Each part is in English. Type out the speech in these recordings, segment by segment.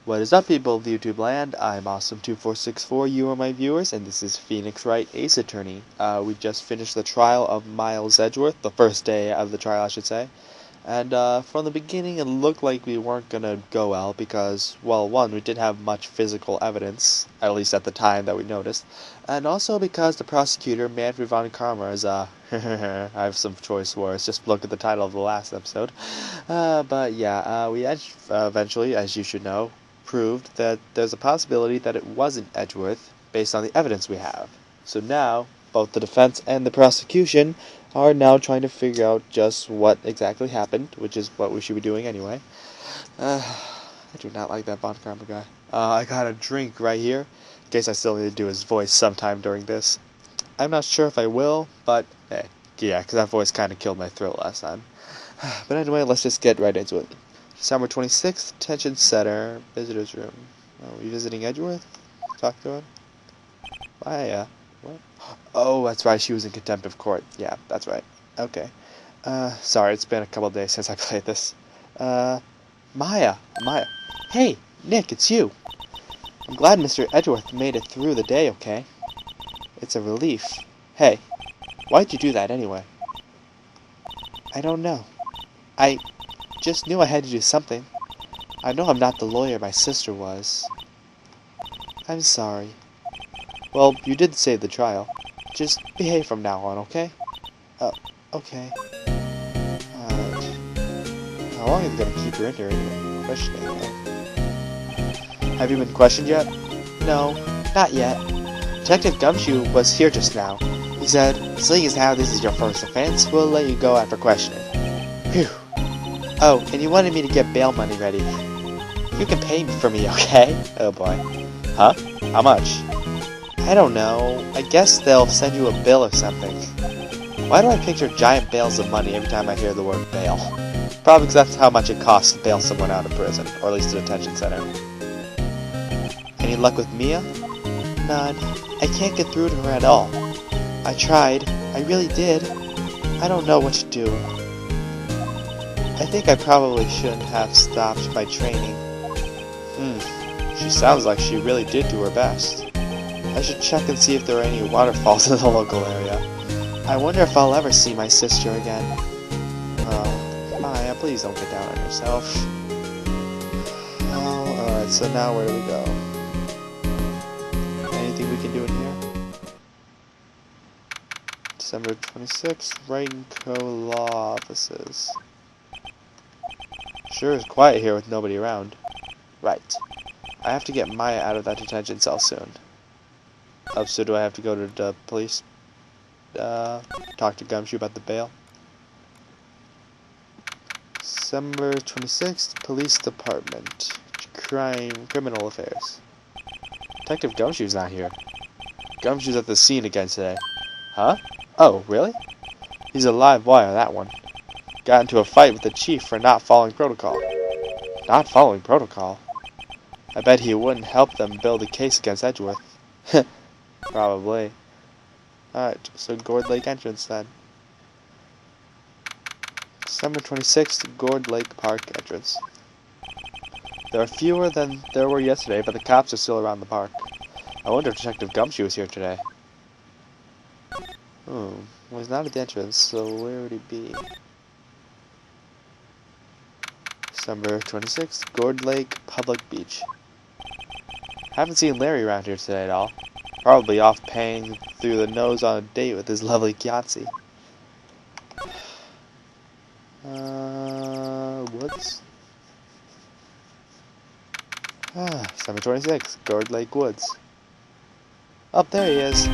What is up, people of YouTube land? I'm Awesome2464, you are my viewers, and this is Phoenix Wright, Ace Attorney. We just finished the trial of Miles Edgeworth, the first day of the trial, I should say. And from the beginning, it looked like we weren't going to go well because, well, one, we didn't have much physical evidence, at least at the time that we noticed, and also because the prosecutor, Manfred von Karma, is, I have some choice words, just look at the title of the last episode. But yeah, we eventually, as you should know, proved that there's a possibility that it wasn't Edgeworth based on the evidence we have. So now, both the defense and the prosecution are now trying to figure out just what exactly happened, which is what we should be doing anyway. I do not like that Von Karma guy. I got a drink right here, in case I still need to do his voice sometime during this. I'm not sure if I will, but hey, yeah, because that voice kind of killed my throat last time. But anyway, let's just get right into it. December 26th, Detention Center, Visitor's Room. Are we visiting Edgeworth? Talk to him? Why, what? Oh, that's right, she was in contempt of court. Yeah, that's right. Okay. Sorry, it's been a couple days since I played this. Maya. Hey, Nick, it's you. I'm glad Mr. Edgeworth made it through the day, okay? It's a relief. Hey, why'd you do that anyway? I don't know. I just knew I had to do something. I know I'm not the lawyer my sister was. I'm sorry. Well, you did save the trial. Just behave from now on, okay? Okay. How long is it gonna keep her in here anyway? Questioning her. Have you been questioned yet? No, not yet. Detective Gumshoe was here just now. He said, seeing as how this is your first offense, we'll let you go after questioning. Phew. Oh, and you wanted me to get bail money ready. You can pay for me, okay? Oh boy. Huh? How much? I don't know. I guess they'll send you a bill or something. Why do I picture giant bales of money every time I hear the word bail? Probably because that's how much it costs to bail someone out of prison, or at least a detention center. Any luck with Mia? None. I can't get through to her at all. I tried. I really did. I don't know what to do. I think I probably shouldn't have stopped my training. She sounds like she really did do her best. I should check and see if there are any waterfalls in the local area. I wonder if I'll ever see my sister again. Oh, Maya, please don't get down on yourself. Oh, alright, so now where do we go? Anything we can do in here? December 26th, Wright & Co. Law Offices. Sure is quiet here with nobody around. Right. I have to get Maya out of that detention cell soon. So do I have to go to the police? Talk to Gumshoe about the bail? December 26th, Police Department. Criminal Affairs. Detective Gumshoe's not here. Gumshoe's at the scene again today. Huh? Oh, really? He's a live wire, that one. Got into a fight with the chief for not following protocol. Not following protocol? I bet he wouldn't help them build a case against Edgeworth. Probably. Alright, so Gourd Lake entrance then. December 26th, Gourd Lake Park entrance. There are fewer than there were yesterday, but the cops are still around the park. I wonder if Detective Gumshoe is here today. Well, he's not at the entrance, so where would he be? December 26th, Gourd Lake Public Beach. Haven't seen Larry around here today at all. Probably off paying through the nose on a date with his lovely Kianci. Woods? December 26th, Gourd Lake Woods. Up there he is.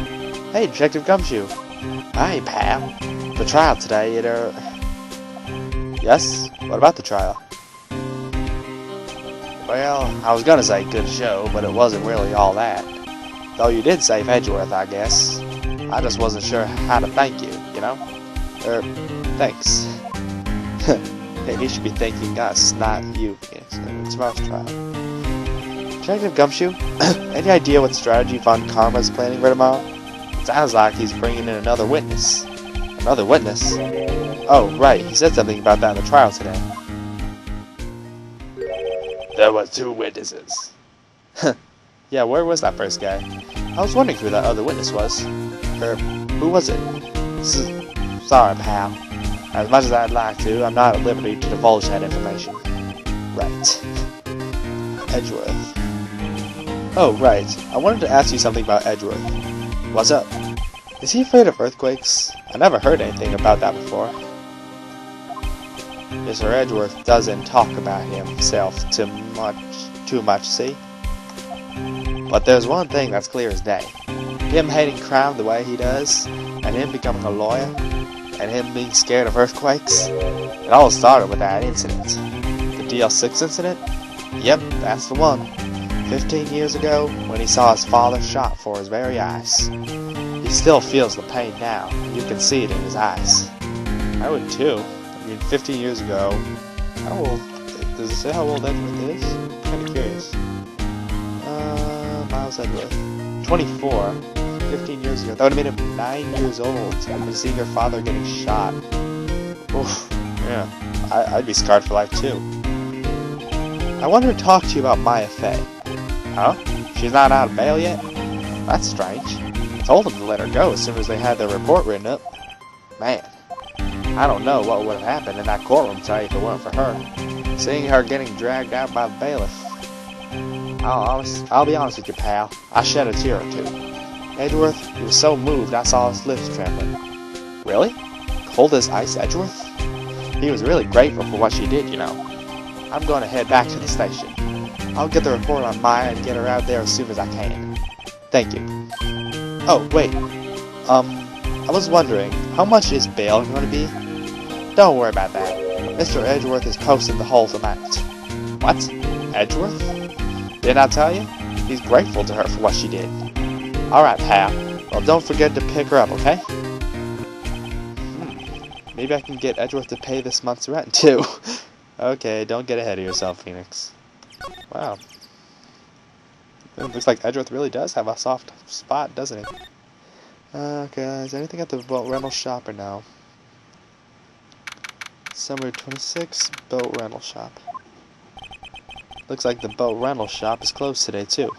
Hey, Detective Gumshoe. Hi, pal. The trial today, Yes? What about the trial? Well, I was gonna say good show, but it wasn't really all that. Though you did save Edgeworth, I guess. I just wasn't sure how to thank you, you know? Thanks. Hey, he should be thanking us, not you, Phoenix. It's about the trial. Detective Gumshoe, any idea what strategy Von Karma's planning for tomorrow? Sounds like he's bringing in another witness. Another witness? Oh, right, he said something about that in the trial today. The was 2 witnesses. Yeah, where was that first guy? I was wondering who that other witness was. Or, who was it? Sorry, pal. As much as I'd like to, I'm not at liberty to divulge that information. Right. Edgeworth. Oh, right. I wanted to ask you something about Edgeworth. What's up? Is he afraid of earthquakes? I never heard anything about that before. Mr. Edgeworth doesn't talk about himself too much, see? But there's one thing that's clear as day. Him hating crime the way he does, and him becoming a lawyer, and him being scared of earthquakes. It all started with that incident. The DL6 incident? Yep, that's the one. 15 years ago, when he saw his father shot for his very eyes. He still feels the pain now. You can see it in his eyes. I would too. I mean, 15 years ago. How old? Does it say how old Edgeworth is? I'm kind of curious. Miles Edgeworth. 24. 15 years ago. That would have made him 9 years old. And seeing her father getting shot. Oof. Yeah. I'd be scarred for life too. I wanted to talk to you about Maya Fey. Huh? She's not out of bail yet? That's strange. I told them to let her go as soon as they had their report written up. Man. I don't know what would have happened in that courtroom today if it weren't for her. Seeing her getting dragged out by the bailiff. I'll be honest with you, pal. I shed a tear or two. Edgeworth, he was so moved I saw his lips trembling. Really? Cold as ice, Edgeworth? He was really grateful for what she did, you know. I'm going to head back to the station. I'll get the report on Maya and get her out there as soon as I can. Thank you. Oh, wait. I was wondering, how much is bail going to be? Don't worry about that. Mr. Edgeworth is posting the whole amount. What? Edgeworth? Didn't I tell you? He's grateful to her for what she did. Alright, pal. Well, don't forget to pick her up, okay? Maybe I can get Edgeworth to pay this month's rent, too. Okay, don't get ahead of yourself, Phoenix. Wow. It looks like Edgeworth really does have a soft spot, doesn't he? Okay, is there anything at the boat rental shop or no? Summer 26, boat rental shop. Looks like the boat rental shop is closed today, too.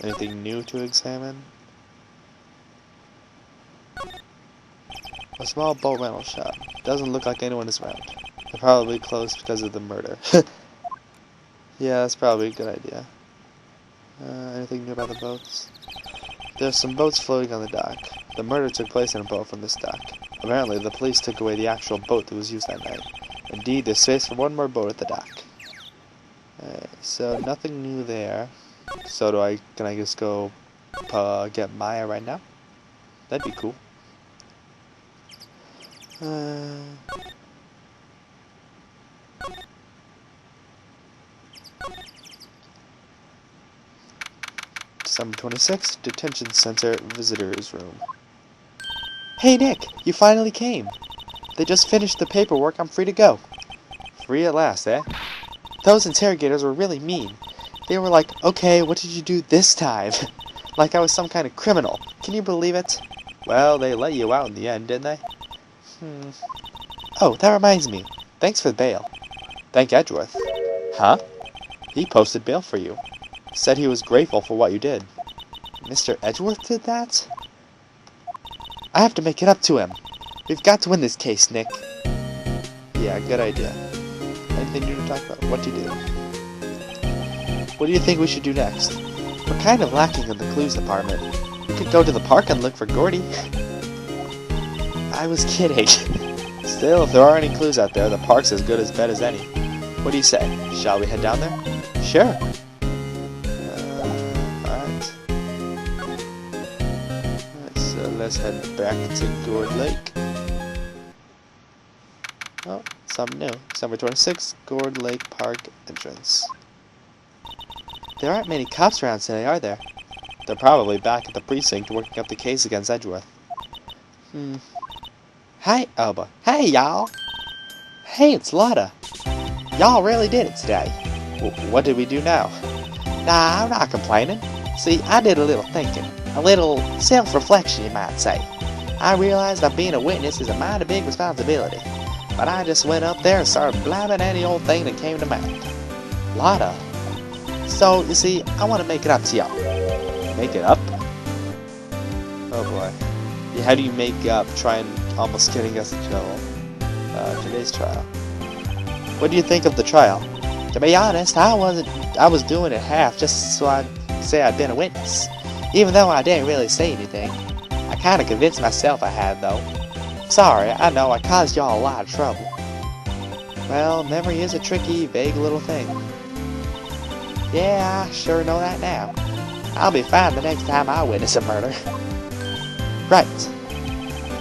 Anything new to examine? A small boat rental shop. Doesn't look like anyone is around. They're probably closed because of the murder. Yeah, that's probably a good idea. Anything new about the boats? There's some boats floating on the dock. The murder took place in a boat from this dock. Apparently, the police took away the actual boat that was used that night. Indeed, there's space for one more boat at the dock. So nothing new there. So can I just go get Maya right now? That'd be cool. December 26th, Detention Center Visitors Room. Hey Nick, you finally came. They just finished the paperwork, I'm free to go. Free at last, eh? Those interrogators were really mean. They were like, okay, what did you do this time? Like I was some kind of criminal. Can you believe it? Well, they let you out in the end, didn't they? Oh, that reminds me. Thanks for the bail. Thank Edgeworth. Huh? He posted bail for you. Said he was grateful for what you did. Mr. Edgeworth did that? I have to make it up to him. We've got to win this case, Nick. Yeah, good idea. Anything new to talk about? What do you do? What do you think we should do next? We're kind of lacking in the clues department. We could go to the park and look for Gordy. I was kidding. Still, if there are any clues out there, the park's as good as bet as any. What do you say? Shall we head down there? Sure. Alright. So let's head back to Gourd Lake. Oh, something new. December 26th, Gourd Lake Park entrance. There aren't many cops around today, are there? They're probably back at the precinct working up the case against Edgeworth. Hi, Elba. Hey, y'all. Hey, it's Lotta. Y'all really did it today. What did we do now? Nah, I'm not complaining. See, I did a little thinking. A little self-reflection, you might say. I realized that being a witness is a mighty big responsibility. but I just went up there and started blabbing any old thing that came to mind. Lotta. So, you see, I want to make it up to y'all. Make it up? Oh boy. Yeah, how do you make up trying almost getting us in trouble? Today's trial. What do you think of the trial? To be honest, I was doing it half just so I'd say I'd been a witness. Even though I didn't really say anything. I kinda convinced myself I had, though. Sorry, I know I caused y'all a lot of trouble. Well, memory is a tricky, vague little thing. Yeah, I sure know that now. I'll be fine the next time I witness a murder. Right.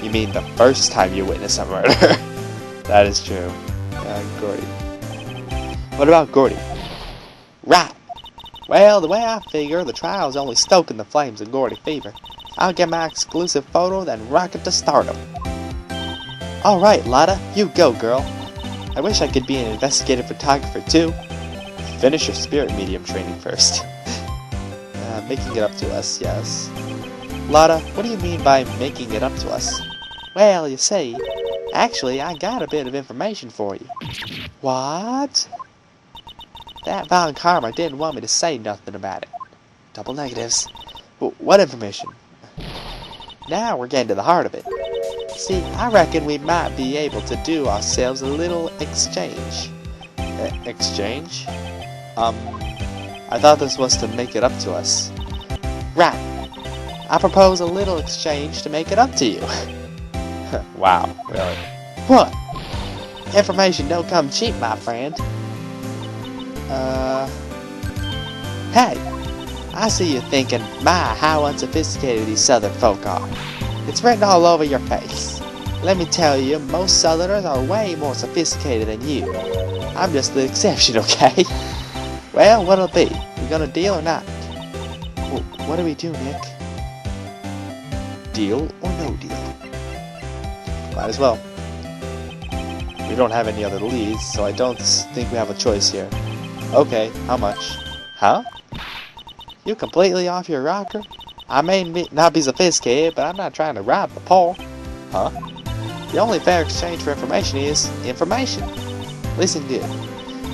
You mean the first time you witness a murder? That is true. Gordy. What about Gordy? Right. Well, the way I figure, the trial's only stoking the flames of Gordy fever. I'll get my exclusive photo, then rocket to stardom. Alright, Lotta, you go, girl. I wish I could be an investigative photographer, too. Finish your spirit medium training first. Making it up to us, yes. Lotta, what do you mean by making it up to us? Well, you see, actually, I got a bit of information for you. What? That Von Karma didn't want me to say nothing about it. Double negatives. What information? Now we're getting to the heart of it. See, I reckon we might be able to do ourselves a little exchange. Exchange? I thought this was to make it up to us. Right. I propose a little exchange to make it up to you. Wow, really? What? Information don't come cheap, my friend. Hey, I see you thinking, my, how unsophisticated these southern folk are. It's written all over your face. Let me tell you, most southerners are way more sophisticated than you. I'm just the exception, okay? Well, what'll it be? We gonna deal or not? Well, what do we do, Nick? Deal or no deal? Might as well. We don't have any other leads, so I don't think we have a choice here. Okay, how much? Huh? You completely off your rocker? I may not be sophisticated, but I'm not trying to rob the poor. Huh? The only fair exchange for information is information. Listen good.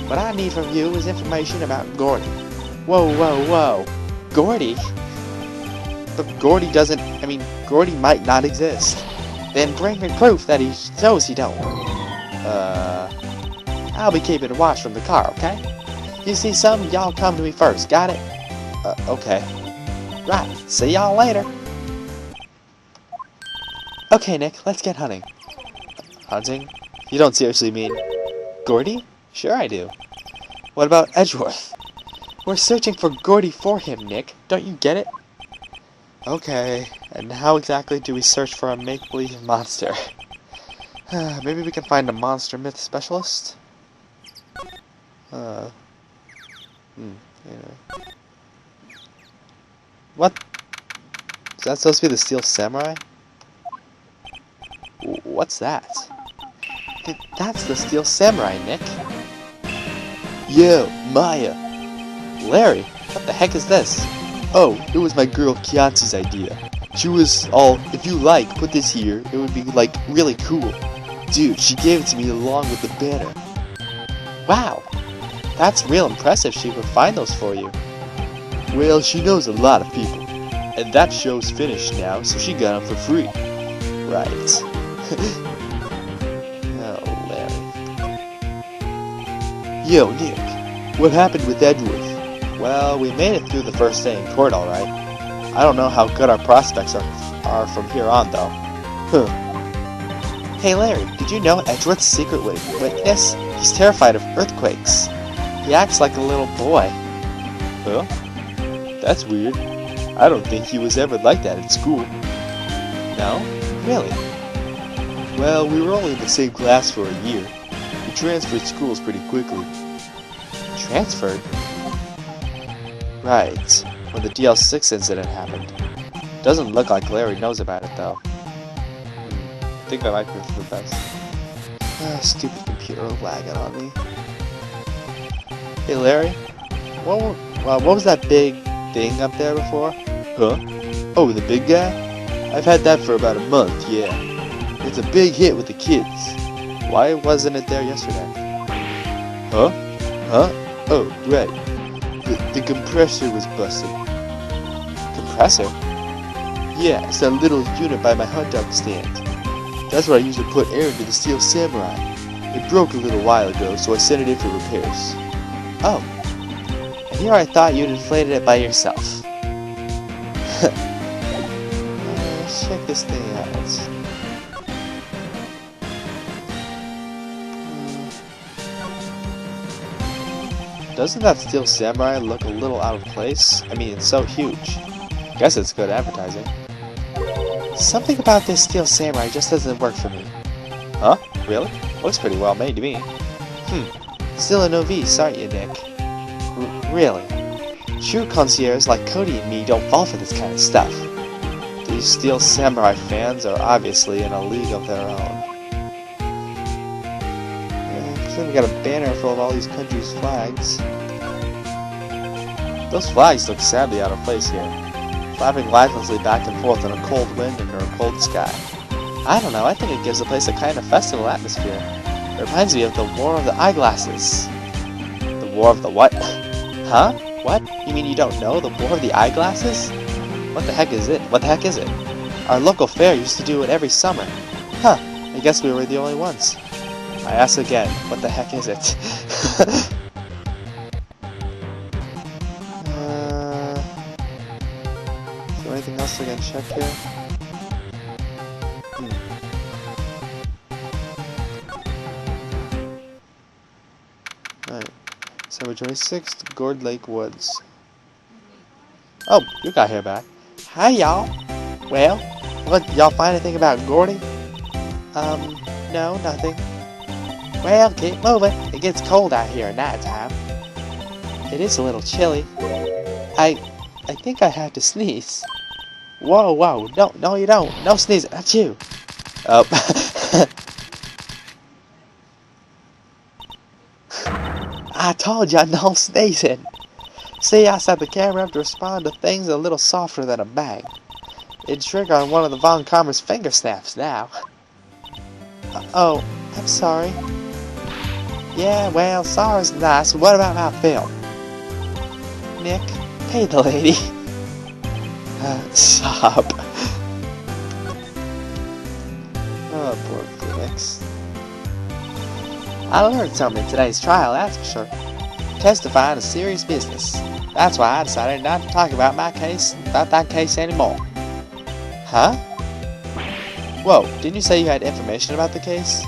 What I need from you is information about Gordy. Whoa, whoa, whoa. Gordy? But Gordy doesn't... Gordy might not exist. Then bring me proof that he shows he don't. I'll be keeping watch from the car, okay? You see something, y'all come to me first, got it? Okay. Right, see y'all later. Okay, Nick, let's get hunting. Hunting? You don't seriously mean... Gordy? Sure I do. What about Edgeworth? We're searching for Gordy for him, Nick. Don't you get it? Okay, and how exactly do we search for a make-believe monster? Maybe we can find a monster myth specialist? Yeah. What? Is that supposed to be the Steel Samurai? What's that? That's the Steel Samurai, Nick. Yo, Maya. Larry, what the heck is this? Oh, it was my girl Kianzi's idea. She was all, if you like, put this here, it would be, like, really cool. Dude, she gave it to me along with the banner. Wow, that's real impressive she would find those for you. Well, she knows a lot of people. And that show's finished now, so she got them for free. Right. Oh, Larry. Yo, Nick, what happened with Edgeworth? Well, we made it through the first day in court, alright. I don't know how good our prospects are from here on, though. Huh. Hey, Larry, did you know Edgeworth's secret witness? He's terrified of earthquakes. He acts like a little boy. Huh? That's weird. I don't think he was ever like that in school. No? Really? Well, we were only in the same class for a year. We transferred schools pretty quickly. Transferred? Right, when the DL6 incident happened. Doesn't look like Larry knows about it, though. I think that might be for the best. Stupid computer lagging on me. Hey, Larry? What was that big thing up there before? Huh? Oh, the big guy? I've had that for about a month, yeah. It's a big hit with the kids. Why wasn't it there yesterday? Huh? Huh? Oh, right. The compressor was busted. Compressor? Yeah, it's that little unit by my hot dog stand. That's what I use to put air into the Steel Samurai. It broke a little while ago, so I sent it in for repairs. Oh. And here I thought you'd inflated it by yourself. Let's check this thing out. Doesn't that Steel Samurai look a little out of place? I mean, it's so huge. Guess it's good advertising. Something about this Steel Samurai just doesn't work for me. Huh? Really? Looks pretty well made to me. Still a novice, aren't you, Nick? Really? True concierges like Cody and me don't fall for this kind of stuff. These Steel Samurai fans are obviously in a league of their own. Then we got a banner full of all these countries' flags. Those flags look sadly out of place here, flapping lifelessly back and forth in a cold wind under a cold sky. I don't know, I think it gives the place a kind of festival atmosphere. It reminds me of the War of the Eyeglasses. The War of the what? Huh? What? You mean you don't know the War of the Eyeglasses? What the heck is it? What the heck is it? Our local fair used to do it every summer. Huh, I guess we were the only ones. I ask again, what the heck is it? Is there anything else I can check here? Alright. December 26th, Gourd Lake Woods. Oh, you got here back. Hi, y'all. Well, what, y'all find anything about Gordy? No, nothing. Well, keep moving. It gets cold out here at night time. It is a little chilly. I think I have to sneeze. Whoa, whoa. No, you don't. No sneezing. That's you. Oh. I told ya no sneezing. See, I set the camera up to respond to things a little softer than a bang. It'd trigger on one of the Von Karma's finger snaps now. Oh, I'm sorry. Yeah, well, sorry's nice. What about my film? Nick, pay the lady. Stop. Oh, poor Phoenix. I learned something in today's trial, that's for sure. Testifying is serious business. That's why I decided not to talk about that case anymore. Huh? Whoa, didn't you say you had information about the case?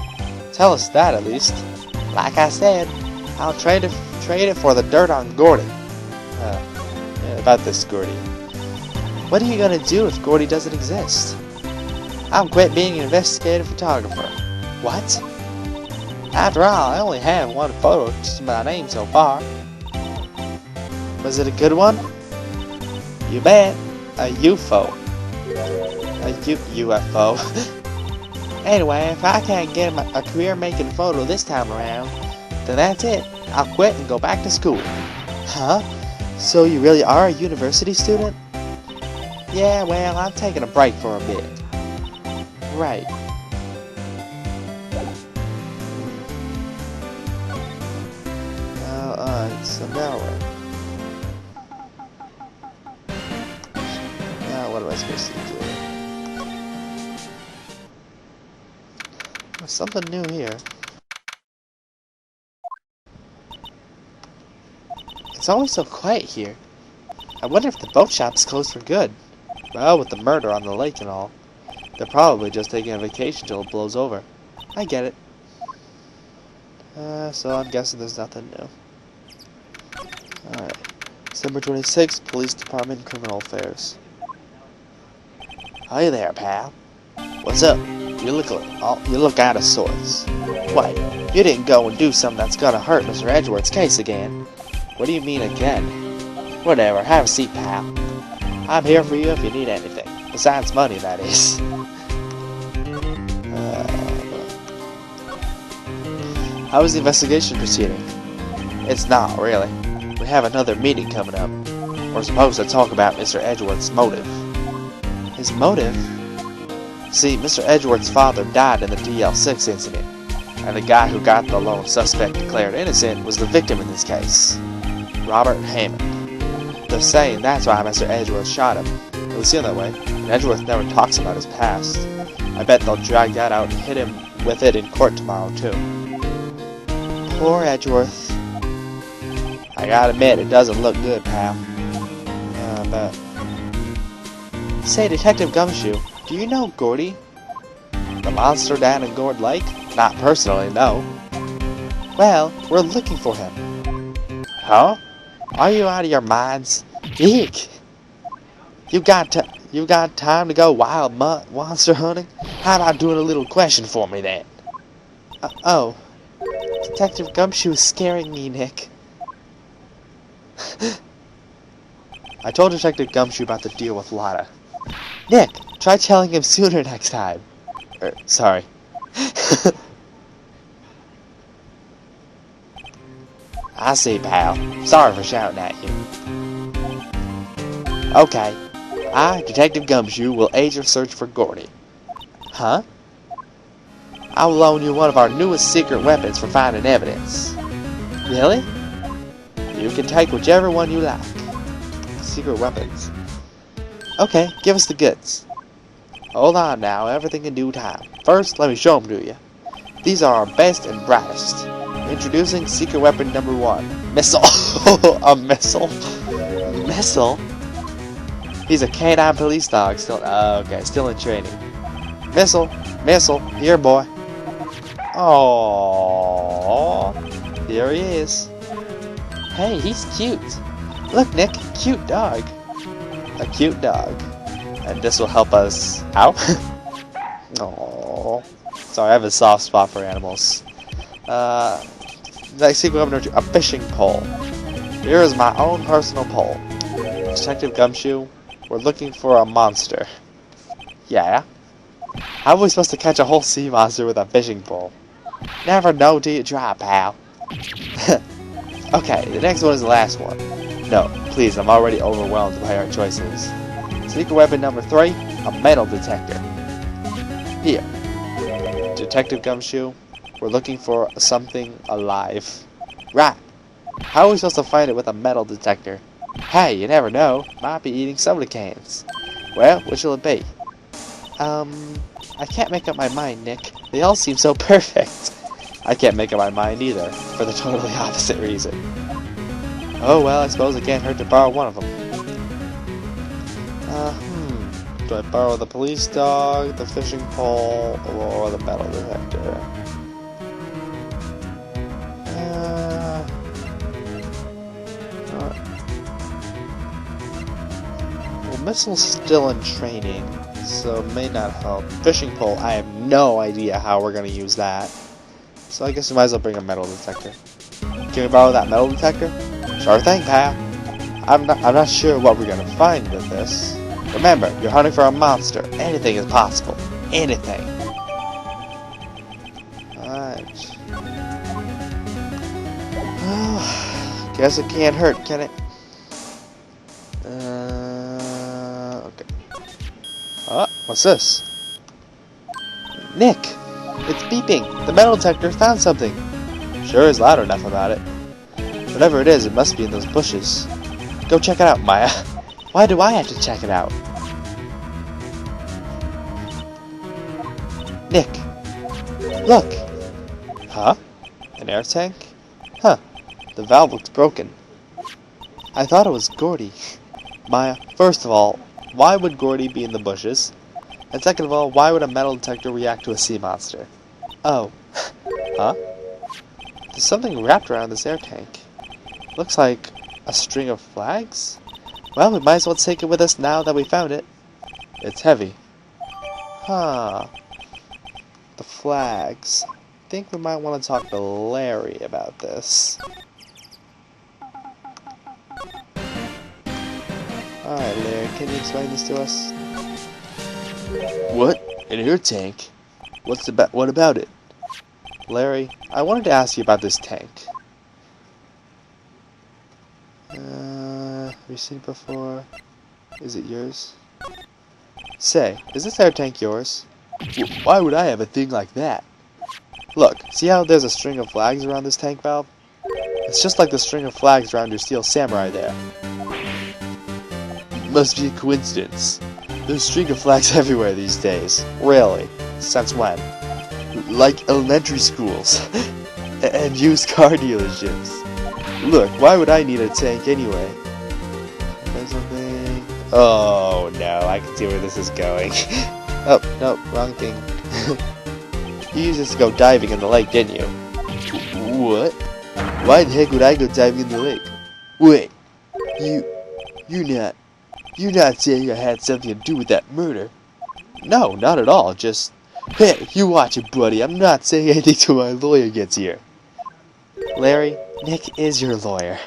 Tell us that at least. Like I said, I'll trade it for the dirt on Gordy. Yeah, about this Gordy. What are you gonna do if Gordy doesn't exist? I'm quit being an investigative photographer. What? After all, I only have one photo to my name so far. Was it a good one? You bet. A UFO. A UFO. Anyway, if I can't get a career making photo this time around, then that's it. I'll quit and go back to school. Huh? So you really are a university student? Yeah, well, I'm taking a break for a bit. Right. So now what am I supposed to do? There's something new here. It's always so quiet here. I wonder if the boat shop's closed for good. Well, with the murder on the lake and all, they're probably just taking a vacation till it blows over. I get it. So I'm guessing there's nothing new. Alright. December 26th, Police Department, Criminal Affairs. Hi there, pal. What's up? You look out of sorts. Wait, you didn't go and do something that's gonna hurt Mr. Edgeworth's case again. What do you mean again? Whatever, have a seat, pal. I'm here for you if you need anything. Besides money, that is. How is the investigation proceeding? It's not, really. We have another meeting coming up. We're supposed to talk about Mr. Edgeworth's motive. His motive? See, Mr. Edgeworth's father died in the DL6 incident. and the guy who got the lone suspect declared innocent was the victim in this case, Robert Hammond. They're saying that's why Mr. Edgeworth shot him. It would seem that way, and Edgeworth never talks about his past. I bet they'll drag that out and hit him with it in court tomorrow, too. Poor Edgeworth. I gotta admit, it doesn't look good, pal. Yeah, I bet. Say, Detective Gumshoe, do you know Gordy? The monster down in Gourd Lake? Not personally, no. Well, we're looking for him. Huh? Are you out of your minds? Eek! You got time to go wild monster hunting? How about doing a little question for me then? Oh. Detective Gumshoe is scaring me, Nick. I told Detective Gumshoe about the deal with Lotta. Nick, try telling him sooner next time. Sorry. I see, pal. Sorry for shouting at you. Okay. I, Detective Gumshoe, will aid your search for Gordy. Huh? I will loan you one of our newest secret weapons for finding evidence. Really? You can take whichever one you like. Secret weapons. Okay, give us the goods. Hold on now, everything in due time. First, let me show them to you. These are our best and brightest. Introducing secret weapon number 1. Missile. A missile? Missile? He's a canine police dog, still in training. Missile, here boy. Aww, here he is. Hey, he's cute. Look, Nick, cute dog. A cute dog. And this will help us out. Aww. Sorry, I have a soft spot for animals. Next secret weapon, a fishing pole. Here is my own personal pole. Detective Gumshoe, we're looking for a monster. Yeah? How are we supposed to catch a whole sea monster with a fishing pole? Never know till you try, pal. Okay, the next one is the last one. No, please, I'm already overwhelmed by our choices. Secret weapon number 3, a metal detector. Here. Detective Gumshoe, we're looking for something alive. Right. How are we supposed to find it with a metal detector? Hey, you never know. Might be eating soda cans. Well, which will it be? I can't make up my mind, Nick. They all seem so perfect. I can't make up my mind either, for the totally opposite reason. Oh well, I suppose it can't hurt to borrow one of them. Do I borrow the police dog, the fishing pole, or the metal detector? Well, missile's still in training, so it may not help. Fishing pole, I have no idea how we're gonna use that. So I guess we might as well bring a metal detector. Can we borrow that metal detector? Sure thing, pal. I'm not sure what we're gonna find with this. Remember, you're hunting for a monster. Anything is possible. Anything. Alright. Guess it can't hurt, can it? Okay. What's this? Nick! It's beeping! The metal detector found something! Sure is loud enough about it. Whatever it is, it must be in those bushes. Go check it out, Maya. Why do I have to check it out? Nick! Look! Huh? An air tank? Huh. The valve looks broken. I thought it was Gordy. Maya, first of all, why would Gordy be in the bushes? And second of all, why would a metal detector react to a sea monster? Oh. Huh? There's something wrapped around this air tank. Looks like a string of flags? Well, we might as well take it with us now that we found it. It's heavy. Huh. The flags. I think we might want to talk to Larry about this. Alright, Larry, can you explain this to us? What? An air tank? What about it? Larry, I wanted to ask you about this tank. Have you seen it before? Is it yours? Say, is this air tank yours? Why would I have a thing like that? Look, see how there's a string of flags around this tank valve? It's just like the string of flags around your steel samurai there. Must be a coincidence. There's a string of flags everywhere these days. Really? Since when? Like elementary schools. And used car dealerships. Look, why would I need a tank anyway? Something. Oh no, I can see where this is going. Oh, no, wrong thing. You used this to go diving in the lake, didn't you? What? Why the heck would I go diving in the lake? Wait, you're not saying I had something to do with that murder? No, not at all, just... Hey, you watch it, buddy, I'm not saying anything till my lawyer gets here. Larry, Nick is your lawyer.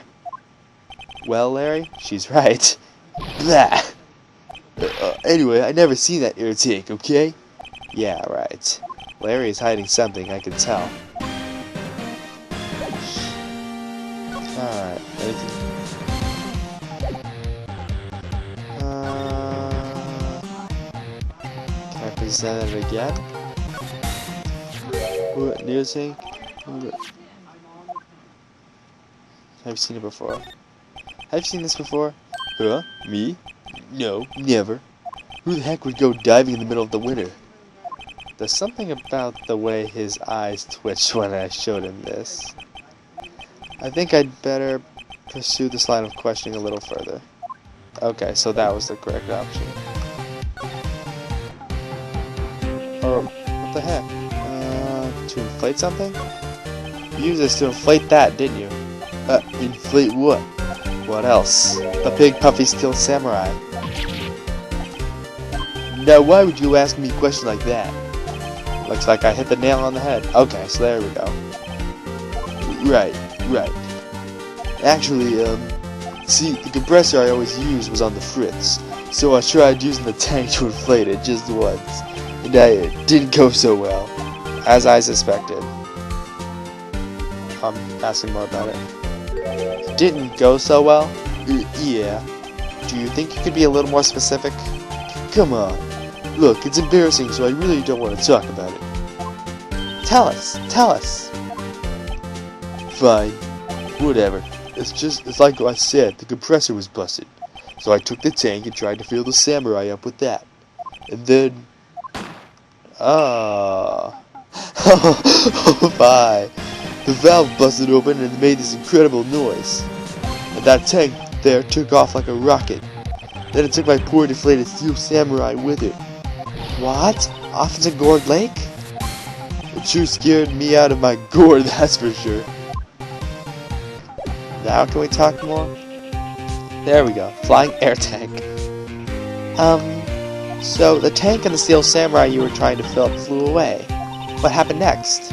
Well, Larry, she's right. Blah! Anyway, I never seen that air tank, okay? Yeah, right. Larry is hiding something, I can tell. Alright, can I present it again? What, new tank? Have you seen it before? Have you seen this before? Huh? Me? No, never. Who the heck would go diving in the middle of the winter? There's something about the way his eyes twitched when I showed him this. I think I'd better pursue this line of questioning a little further. Okay, so that was the correct option. Or, what the heck? To inflate something? You used this to inflate that, didn't you? Inflate what? What else? The big puffy steel samurai. Now why would you ask me a question like that? Looks like I hit the nail on the head. Okay, so there we go. Right. Actually, see, the compressor I always used was on the fritz, so I tried using the tank to inflate it just once, and it didn't go so well, as I suspected. I'm asking more about it. Didn't go so well? Yeah. Do you think you could be a little more specific? Come on. Look, it's embarrassing, so I really don't want to talk about it. Tell us. Fine. Whatever. It's like I said, the compressor was busted. So I took the tank and tried to fill the samurai up with that. And then... Oh, bye. The valve busted open and made this incredible noise. And that tank there took off like a rocket. Then it took my poor deflated steel samurai with it. What? Off into Gourd Lake? It sure scared me out of my gourd, that's for sure. Now can we talk more? There we go. Flying air tank. So the tank and the steel samurai you were trying to fill up flew away. What happened next?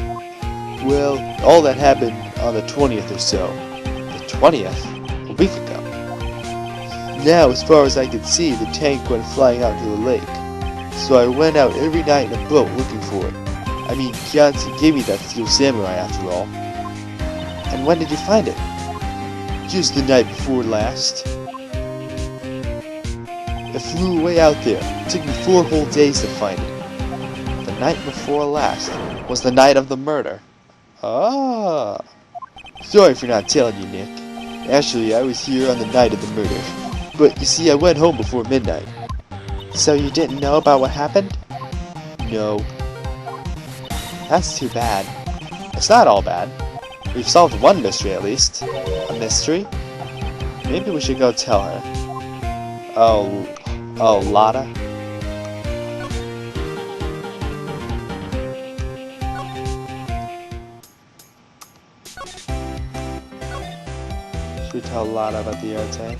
Well, all that happened on the 20th or so. The 20th? A week ago. Now, as far as I could see, the tank went flying out to the lake. So I went out every night in a boat looking for it. I mean, Kianzi gave me that steel samurai after all. And when did you find it? Just the night before last. It flew way out there. It took me 4 whole days to find it. The night before last was the night of the murder. Ah. Sorry for not telling you, Nick. Actually, I was here on the night of the murder. But you see, I went home before midnight. So you didn't know about what happened? No. That's too bad. It's not all bad. We've solved one mystery at least. A mystery? Maybe we should go tell her. Oh, Lotta? Should we tell Lotta about the air tank?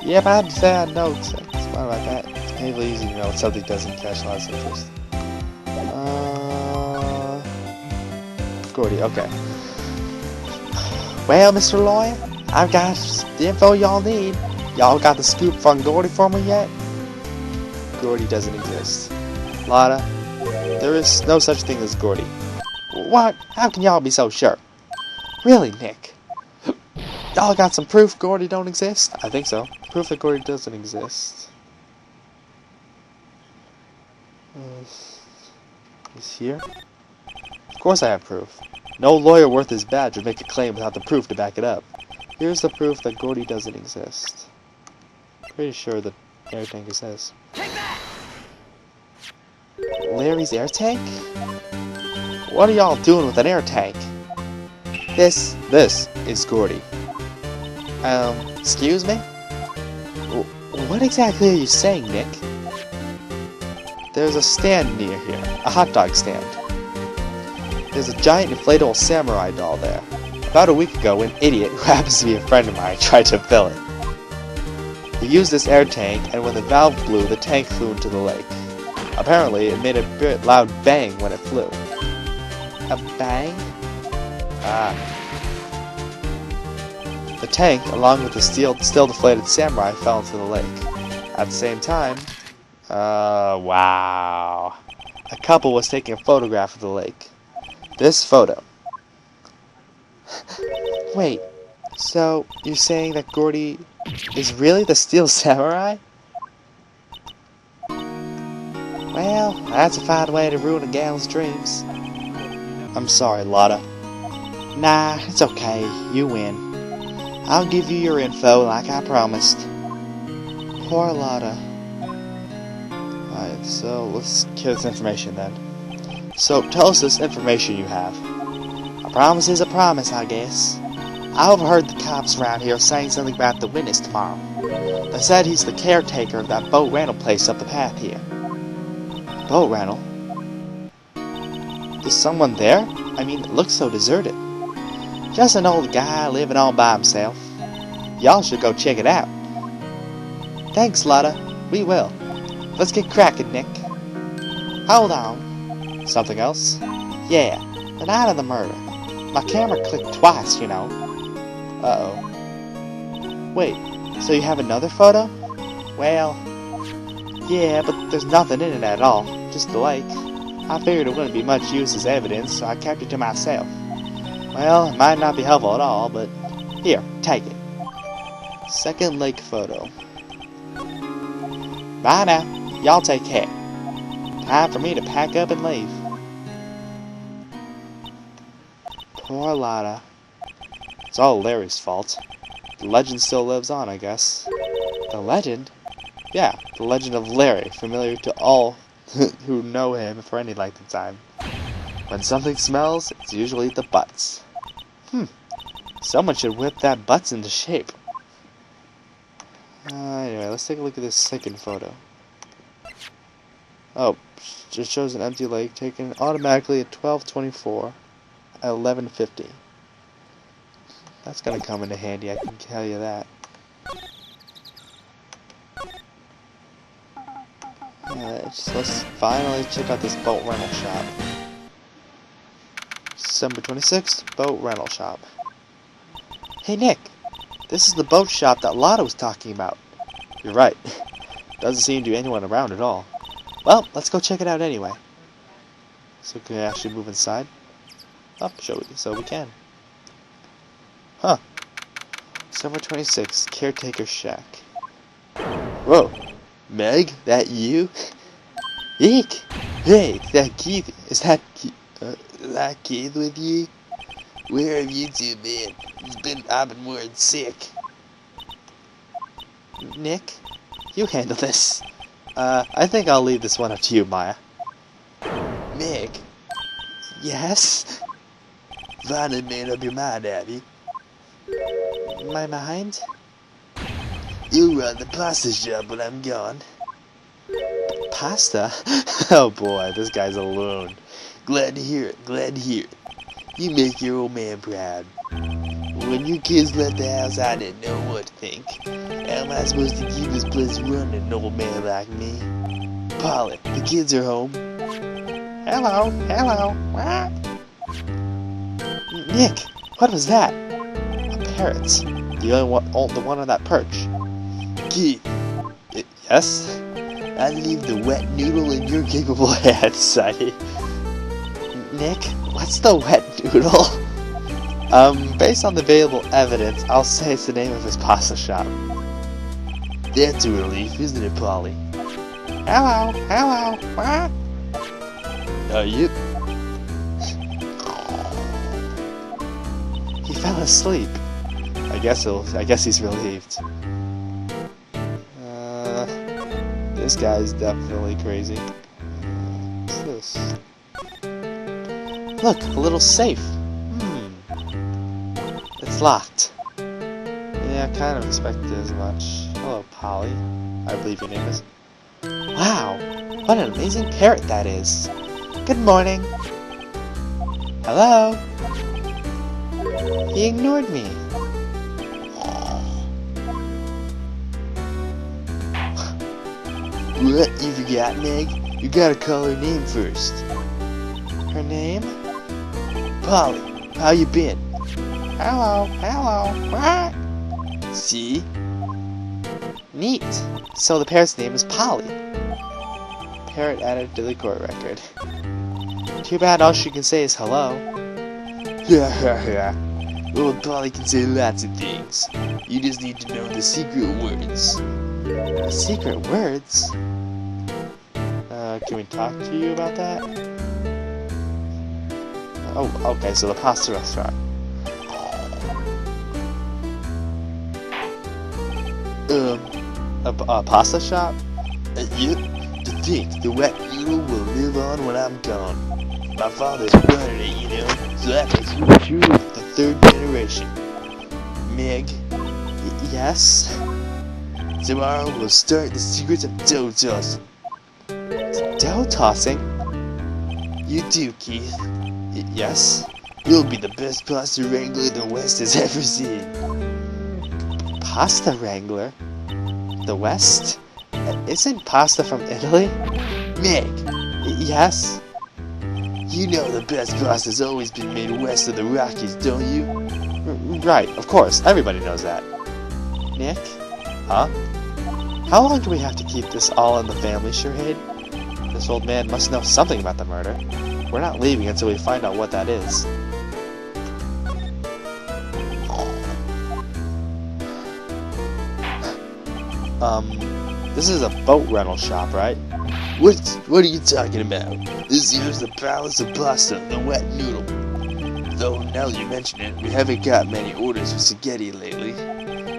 Yeah, but I'd say I know it's what about that? It's painfully easy to know when something doesn't catch Lotta's interest. Gordy, okay. Well, Mr. Lawyer, I've got the info y'all need. Y'all got the scoop from Gordy for me yet? Gordy doesn't exist. Lotta, there is no such thing as Gordy. What? How can y'all be so sure? Really, Nick? Y'all got some proof Gordy don't exist? I think so. Proof that Gordy doesn't exist. Is here? Of course I have proof. No lawyer worth his badge would make a claim without the proof to back it up. Here's the proof that Gordy doesn't exist. Pretty sure the air tank is his. Take that! Larry's air tank? What are y'all doing with an air tank? This is Gordy. Excuse me? What exactly are you saying, Nick? There's a stand near here, a hot dog stand. There's a giant inflatable samurai doll there. About a week ago, an idiot, who happens to be a friend of mine, tried to fill it. He used this air tank, and when the valve blew, the tank flew into the lake. Apparently, it made a bit loud bang when it flew. A bang? Ah. The tank, along with the still deflated samurai, fell into the lake. At the same time, wow. A couple was taking a photograph of the lake. This photo. Wait, so you're saying that Gordy is really the Steel Samurai? Well, that's a fine way to ruin a gal's dreams. I'm sorry, Lotta. Nah, it's okay. You win. I'll give you your info like I promised. Poor Lotta. Alright, so let's get this information then. So, tell us this information you have. A promise is a promise, I guess. I overheard the cops around here saying something about the witness tomorrow. They said he's the caretaker of that boat rental place up the path here. Boat rental? Is someone there? I mean, it looks so deserted. Just an old guy living all by himself. Y'all should go check it out. Thanks, Lotta. We will. Let's get cracking, Nick. Hold on. Something else? Yeah, the night of the murder. My camera clicked twice, you know. Uh-oh. Wait, so you have another photo? Well, yeah, but there's nothing in it at all. Just the lake. I figured it wouldn't be much use as evidence, so I kept it to myself. Well, it might not be helpful at all, but here, take it. Second lake photo. Bye now. Y'all take care. Time for me to pack up and leave. Poor Lotta. It's all Larry's fault. The legend still lives on, I guess. The legend? Yeah, the legend of Larry, familiar to all who know him for any length of time. When something smells, it's usually the butts. Someone should whip that butts into shape. Anyway, let's take a look at this second photo. Oh, just shows an empty lake taken automatically at 12:24 at 11:50. That's gonna come into handy, I can tell you that. Let's finally check out this boat rental shop. December 26th, boat rental shop. Hey Nick, this is the boat shop that Lotta was talking about. You're right. Doesn't seem to be anyone around at all. Well, let's go check it out anyway. So can we actually move inside? Oh, so we can. Huh. December 26th, caretaker shack. Whoa. Meg, that you? Eek! Hey, that Keith, is that Keith with you? Where have you two been? I've been worried sick. Nick, you handle this. I think I'll leave this one up to you, Maya. Meg? Yes? Finally made up your mind, have you? My mind? You run the pasta shop when I'm gone. Pasta? Oh boy, this guy's a loon. Glad to hear it, glad to hear it. You make your old man proud. When you kids left the house, I didn't know what to think. How am I supposed to keep this place running, an old man like me? Polly, the kids are home. Hello, hello. What? Nick, what was that? A parrot. The one on that perch. Keith. Yes? I leave the wet noodle in your capable hands, Sonny. Nick, what's the wet noodle? Based on the available evidence, I'll say it's the name of his pasta shop. That's a relief, isn't it, Polly? Hello, hello, what? You... fell asleep. I guess he's relieved. This guy's definitely crazy. What's this? Look, a little safe. It's locked. Yeah, I kind of expected as much. Hello, Polly. I believe your name is. Wow, what an amazing parrot that is. Good morning. Hello. He ignored me. What? You forgot, Meg? You gotta call her name first. Her name? Polly. How you been? Hello. What? See? Neat. So the parrot's name is Polly. Parrot added to the court record. Too bad all she can say is hello. Old Polly can say lots of things. You just need to know the secret words. The secret words? Can we talk to you about that? Oh, okay, so the pasta restaurant. A pasta shop? Yep. To think the wet noodle will live on when I'm gone. My father started it, you know, so that makes me true the third generation. Meg? Yes? Tomorrow we'll start the secrets of dough tossing. Dough tossing? You do, Keith. Yes? You'll be the best pasta wrangler the West has ever seen. Pasta wrangler? The West? Isn't pasta from Italy? Meg! Yes? You know the best pasta's always been made west of the Rockies, don't you? Right, of course. Everybody knows that. Nick? Huh? How long do we have to keep this all in the family charade? This old man must know something about the murder. We're not leaving until we find out what that is. This is a boat rental shop, right? What are you talking about? This here's the Palace of Pasta, the wet noodle. Though, now that you mention it, we haven't got many orders for spaghetti lately.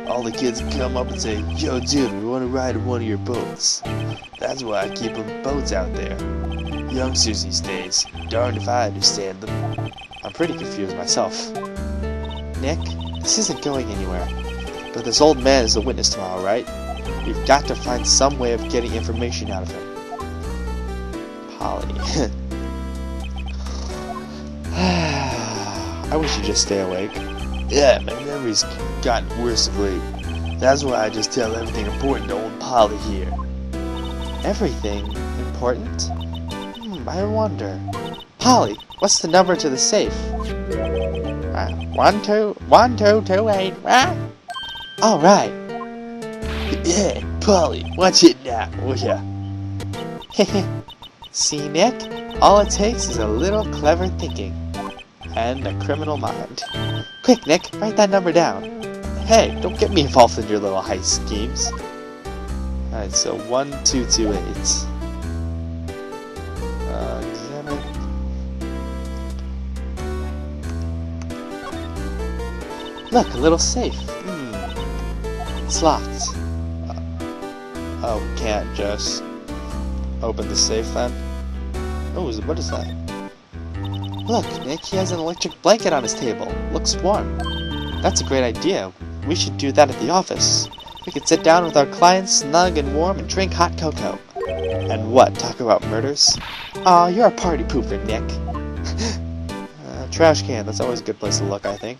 All the kids come up and say, "Yo, dude, we want to ride in one of your boats." That's why I keep them boats out there. Youngsters these days, darned if I understand them. I'm pretty confused myself. Nick, this isn't going anywhere. But this old man is the witness tomorrow, right? We've got to find some way of getting information out of him. Polly. I wish you'd just stay awake. Yeah, my memory's gotten worse of late. That's why I just tell everything important to old Polly here. Everything important? I wonder. Polly, what's the number to the safe? 1228. All right. Yeah, Polly, watch it now, will ya? See, Nick? All it takes is a little clever thinking. And a criminal mind. Quick, Nick, write that number down. Hey, don't get me involved in your little heist schemes. Alright, so 1228. Examine. Look, a little safe. It's locked. Oh, can't just open the safe then? Oh, what is that? Look, Nick, he has an electric blanket on his table. Looks warm. That's a great idea. We should do that at the office. We could sit down with our clients, snug and warm, and drink hot cocoa. And what, talk about murders? Aw, you're a party pooper, Nick. Trash can, that's always a good place to look, I think.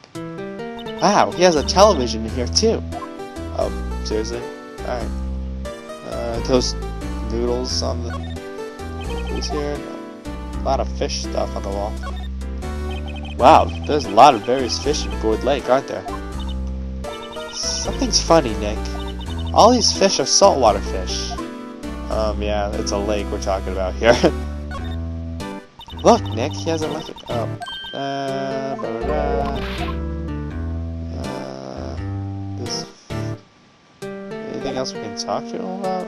Wow, he has a television in here, too. Oh, seriously? Alright. Toast noodles on the... Who's here? A lot of fish stuff on the wall. Wow, there's a lot of various fish in Boyd Lake, aren't there? Something's funny, Nick. All these fish are saltwater fish. Yeah, it's a lake we're talking about here. Look, Nick, he has a electric... This... Anything else we can talk to him about?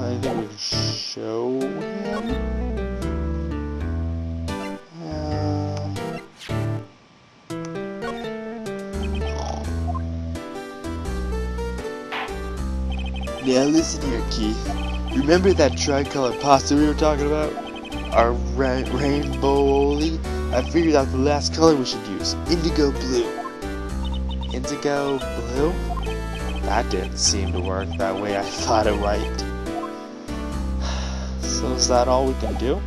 Anything we can show him? Now listen here, Keith. Remember that tricolor pasta we were talking about? Our rainbow. I figured out the last color we should use. Indigo blue. Indigo blue? That didn't seem to work that way I thought it might. So is that all we can do?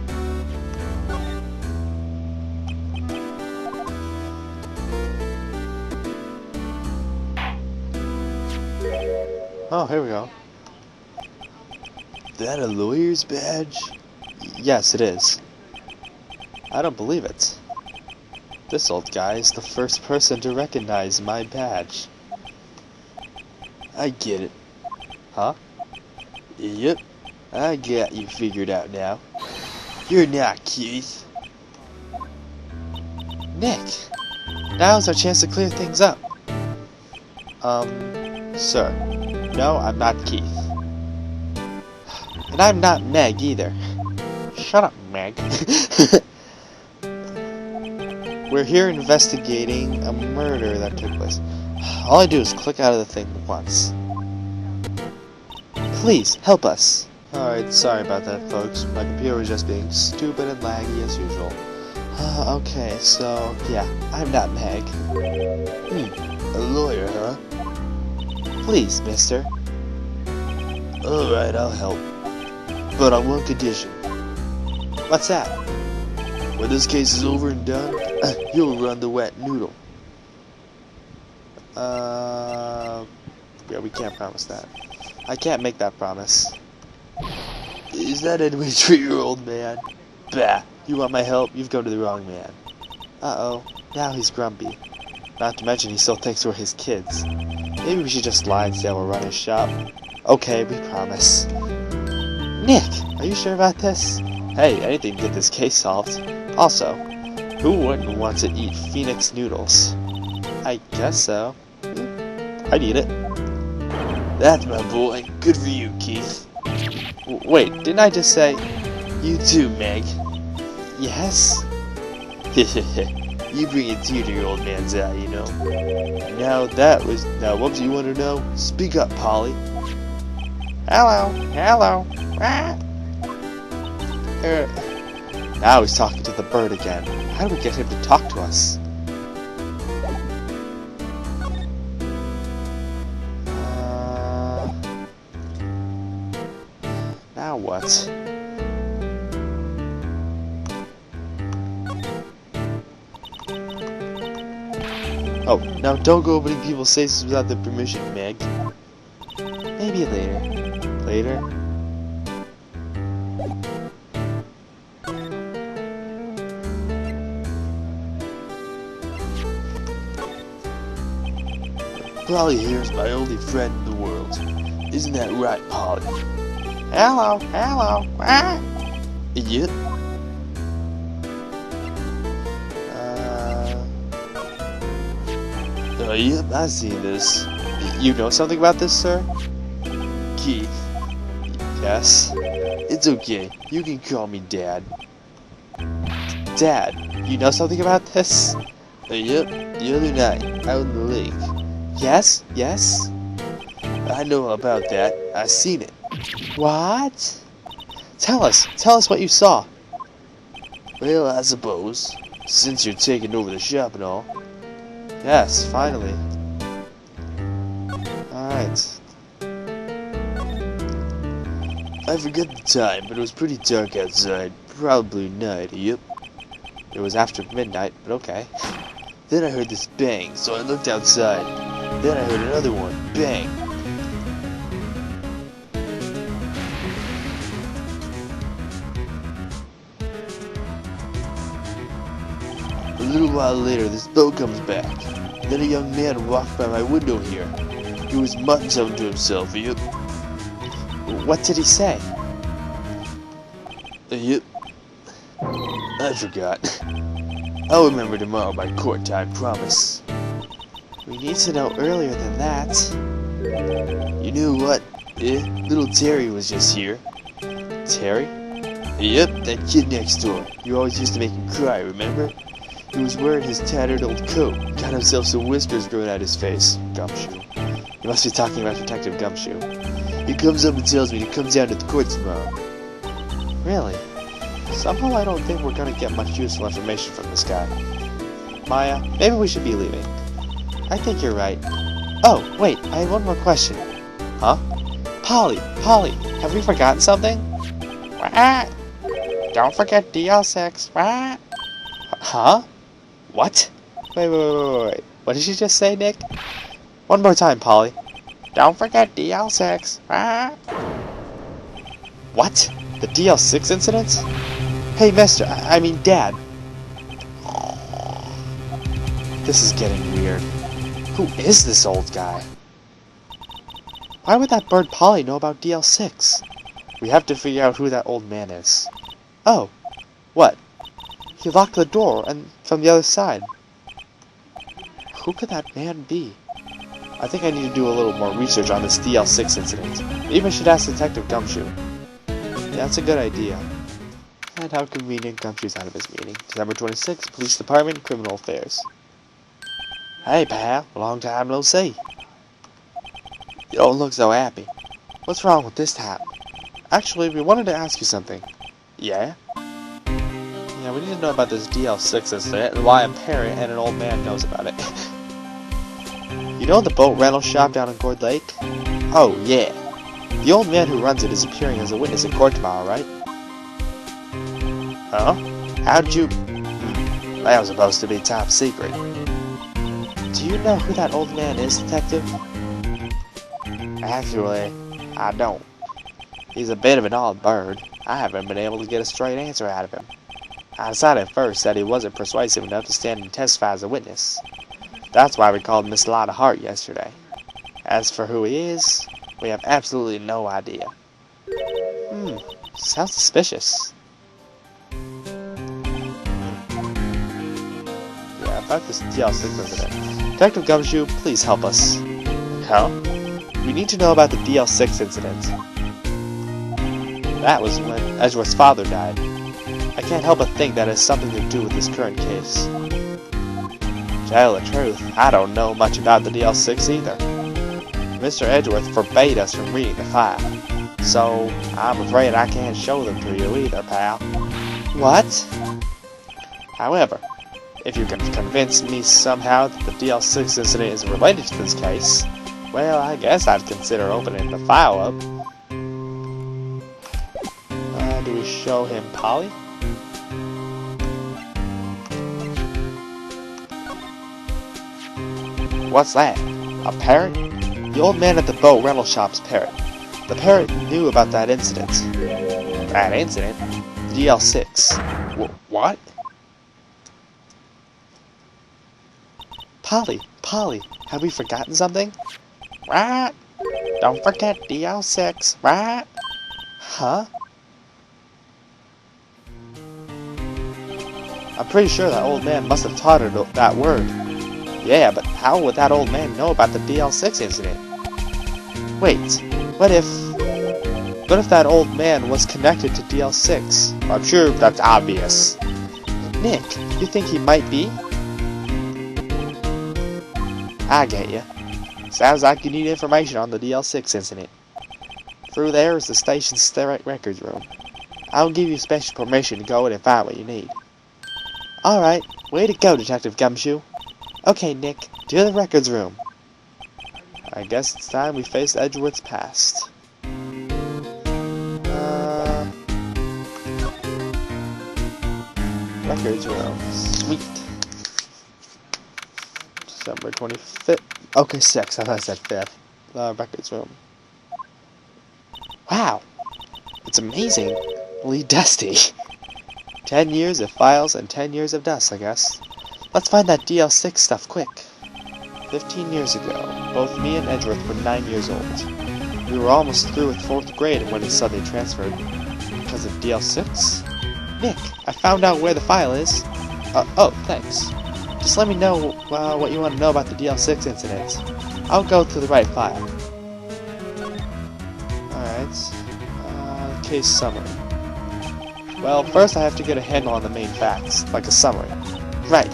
Oh, here we go. That a lawyer's badge? Yes, it is. I don't believe it. This old guy is the first person to recognize my badge. I get it. Huh? Yep. I got you figured out now. You're not Keith. Nick! Now's our chance to clear things up. Sir. No, I'm not Keith. And I'm not Meg either. Shut up, Meg. We're here investigating a murder that took place. All I do is click out of the thing once. Please, help us. Alright, sorry about that, folks. My computer was just being stupid and laggy as usual. Okay, so, yeah, I'm not Meg. A lawyer, huh? Please, mister. Alright, I'll help. But on one condition. What's that? When this case is over and done, you'll run the wet noodle. Yeah, we can't promise that. I can't make that promise. Is that any way to treat your old man? Bah! You want my help? You've come to the wrong man. Uh-oh. Now he's grumpy. Not to mention he still thinks we're his kids. Maybe we should just lie and say we'll run his shop. Okay, we promise. Nick! Are you sure about this? Hey, anything to get this case solved. Also, who wouldn't want to eat Phoenix noodles? I guess so. I'd eat it. That's my boy. Good for you, Keith. Wait, didn't I just say... You too, Meg. Yes? You bring a tear to your old man's eye, you know. Now what do you want to know? Speak up, Polly. Hello, hello. Ah. Now he's talking to the bird again. How do we get him to talk to us? Now what? Oh, now don't go opening people's safes without their permission, Meg. Maybe later. Later? Polly here's my only friend in the world. Isn't that right, Polly? Hello, hello. Ah. Yep. Yep, I see this. You know something about this, sir? Keith. Yes? It's okay. You can call me Dad. Dad, you know something about this? Yep, the other night, out in the lake. Yes? Yes? I know about that. I seen it. What? Tell us what you saw. Well, I suppose, since you're taking over the shop and all. Yes, finally. Alright. I forget the time, but it was pretty dark outside. Probably night, yep. It was after midnight, but okay. Then I heard this bang, so I looked outside. Then I heard another one, bang. A little while later, this boat comes back. Then a young man walked by my window here. He was muttering something to himself, yep. What did he say? Yep. I forgot. I'll remember tomorrow by court time, promise. We need to know earlier than that. You know what? Little Terry was just here. Terry? Yep, that kid next door. You always used to make him cry, remember? He was wearing his tattered old coat. Got himself some whiskers growing out his face. Gumshoe. You must be talking about Detective Gumshoe. He comes up and tells me to come down to the court tomorrow. Really? Somehow I don't think we're gonna get much useful information from this guy. Maya, maybe we should be leaving. I think you're right. Oh, wait, I have one more question. Huh? Polly, have we forgotten something? What? Don't forget DL6, what? Huh? What? Wait. What did she just say, Nick? One more time, Polly. Don't forget DL6, what? The DL6 incident? Hey, mister, I mean Dad. This is getting weird. Who is this old guy? Why would that bird Polly know about DL6? We have to figure out who that old man is. Oh, what? He locked the door and from the other side. Who could that man be? I think I need to do a little more research on this DL6 incident. Maybe I should ask Detective Gumshoe. Yeah, that's a good idea. And how convenient, Gumshoe's out of his meeting. December 26th, Police Department, Criminal Affairs. Hey, pal. Long time no see. You don't look so happy. What's wrong with this time? Actually, we wanted to ask you something. Yeah? Yeah, we need to know about this DL6 incident and why a parent and an old man knows about it. You know the boat rental shop down in Gourd Lake? Oh, yeah. The old man who runs it is appearing as a witness in court tomorrow, right? Huh? How'd you... That was supposed to be top secret. Do you know who that old man is, Detective? Actually, I don't. He's a bit of an odd bird. I haven't been able to get a straight answer out of him. I decided first that he wasn't persuasive enough to stand and testify as a witness. That's why we called Miss Lotta Hart yesterday. As for who he is, we have absolutely no idea. Sounds suspicious. Yeah, about this DL6 incident. Detective Gumshoe, please help us. Huh? We need to know about the DL6 incident. That was when Edgeworth's father died. I can't help but think that has something to do with this current case. To tell the truth, I don't know much about the DL6 either. Mr. Edgeworth forbade us from reading the file, so I'm afraid I can't show them to you either, pal. What? However, if you can convince me somehow that the DL6 incident is related to this case, well, I guess I'd consider opening the file up. Do we show him Polly? What's that? A parrot? The old man at the boat rental shop's parrot. The parrot knew about that incident. That incident? DL6. What? Polly, have we forgotten something? Right? Don't forget DL6, right? Huh? I'm pretty sure that old man must have taught her that word. Yeah, but how would that old man know about the DL6 incident? Wait, what if that old man was connected to DL6? I'm sure that's obvious. Nick, you think he might be? I get you. Sounds like you need information on the DL6 incident. Through there is the station's records room. I'll give you special permission to go in and find what you need. Alright, way to go, Detective Gumshoe. Okay, Nick, to the records room. I guess it's time we face Edgeworth's past. Records room. Sweet. December 25th. Okay, 6th. I thought I said 5th. Records room. Wow. It's amazingly dusty. 10 years of files and 10 years of dust, I guess. Let's find that DL6 stuff quick. 15 years ago, both me and Edgeworth were 9 years old. We were almost through with 4th grade when he suddenly transferred. Because of DL6? Nick, I found out where the file is. Oh, thanks. Just let me know what you want to know about the DL6 incident. I'll go through the right file. Alright. Case summary. Well, first I have to get a handle on the main facts, like a summary. Right.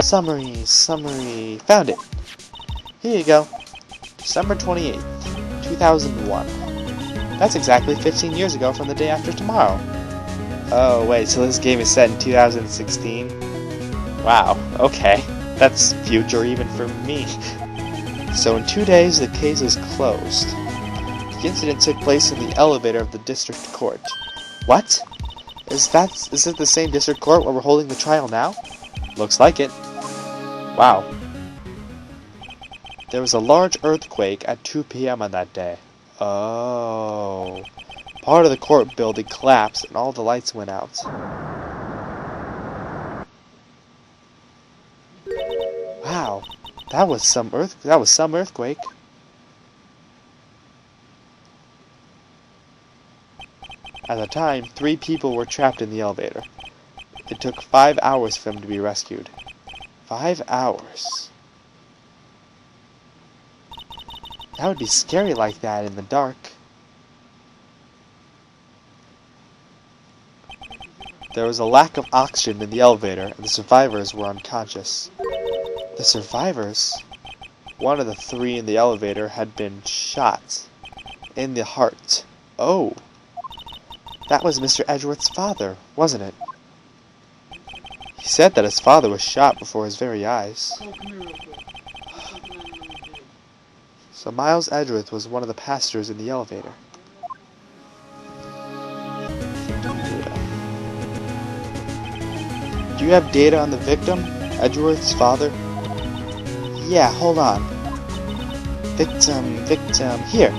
Summary. Found it. Here you go. December 28th, 2001. That's exactly 15 years ago from the day after tomorrow. Oh, wait, so this game is set in 2016? Wow, okay. That's future even for me. So in 2 days, the case is closed. The incident took place in the elevator of the district court. What? Is it the same district court where we're holding the trial now? Looks like it. Wow. There was a large earthquake at 2 p.m. on that day. Oh. Part of the court building collapsed and all the lights went out. Wow. That was some earthquake. At the time, 3 people were trapped in the elevator. It took 5 hours for them to be rescued. 5 hours. That would be scary like that in the dark. There was a lack of oxygen in the elevator, and the survivors were unconscious. The survivors? One of the 3 in the elevator had been shot in the heart. Oh. That was Mr. Edgeworth's father, wasn't it? He said that his father was shot before his very eyes. So Miles Edgeworth was one of the passengers in the elevator. Do you have data on the victim, Edgeworth's father? Yeah, hold on. Victim, here,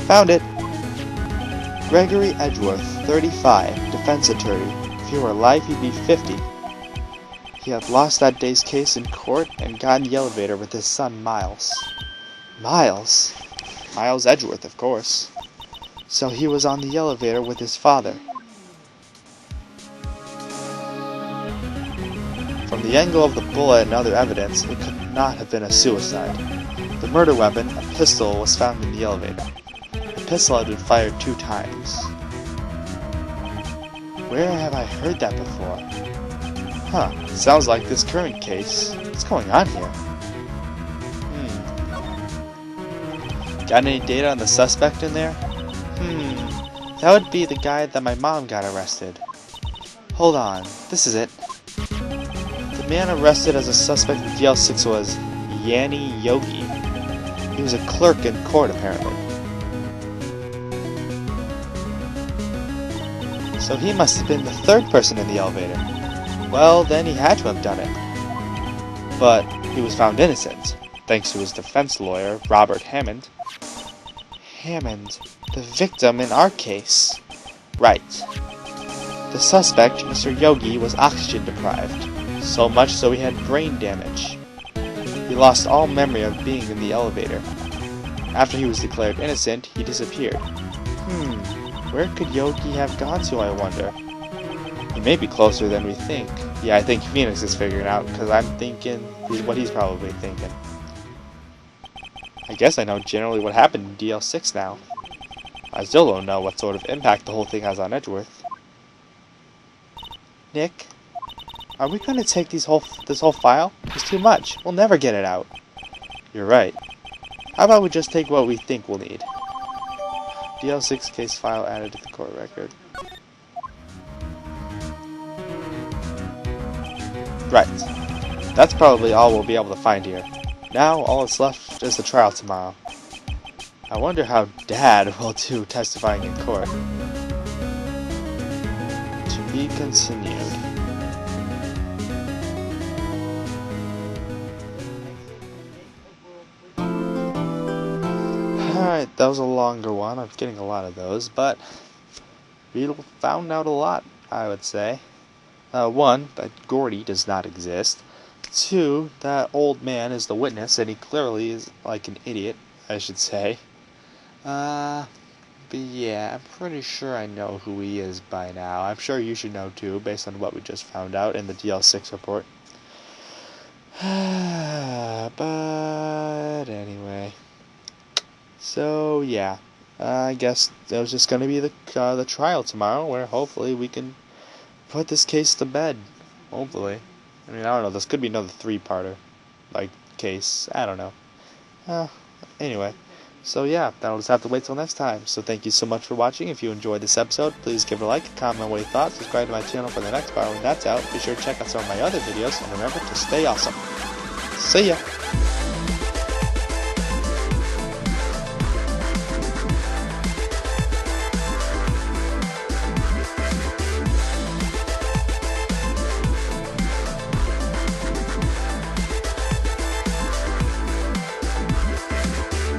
found it. Gregory Edgeworth, 35, defense attorney. If he were alive, he'd be 50. He had lost that day's case in court and got in the elevator with his son, Miles. Miles? Miles Edgeworth, of course. So he was on the elevator with his father. From the angle of the bullet and other evidence, it could not have been a suicide. The murder weapon, a pistol, was found in the elevator. The pistol had been fired 2 times. Where have I heard that before? Huh, sounds like this current case. What's going on here? Got any data on the suspect in there? That would be the guy that my mom got arrested. Hold on, this is it. The man arrested as a suspect in DL6 was Yanni Yogi. He was a clerk in court, apparently. So he must have been the 3rd person in the elevator. Well, then he had to have done it. But he was found innocent, thanks to his defense lawyer, Robert Hammond. Hammond, the victim in our case. Right. The suspect, Mr. Yogi, was oxygen deprived, so much so he had brain damage. He lost all memory of being in the elevator. After he was declared innocent, he disappeared. Where could Yogi have gone to, I wonder? He may be closer than we think. Yeah, I think Phoenix is figuring out, because I'm thinking what he's probably thinking. I guess I know generally what happened in DL6 now. I still don't know what sort of impact the whole thing has on Edgeworth. Nick, are we going to take this whole file? It's too much. We'll never get it out. You're right. How about we just take what we think we'll need? DL6 case file added to the court record. Right. That's probably all we'll be able to find here. Now, all that's left is the trial tomorrow. I wonder how Dad will do testifying in court. To be continued. Alright, that was a longer one. I'm getting a lot of those, but we found out a lot, I would say. 1, that Gordy does not exist. 2, that old man is the witness, and he clearly is like an idiot, I should say. But yeah, I'm pretty sure I know who he is by now. I'm sure you should know too, based on what we just found out in the DL6 report. But anyway. So yeah, I guess that was just going to be the trial tomorrow, where hopefully we can put this case to bed. Hopefully. I mean, I don't know, this could be another 3-parter, like, case. I don't know. Anyway, So yeah, that'll just have to wait till next time. So thank you so much for watching. If you enjoyed this episode, please give it a like, comment what you thought, subscribe to my channel for the next part when that's out. Be sure to check out some of my other videos, and remember to stay awesome. See ya!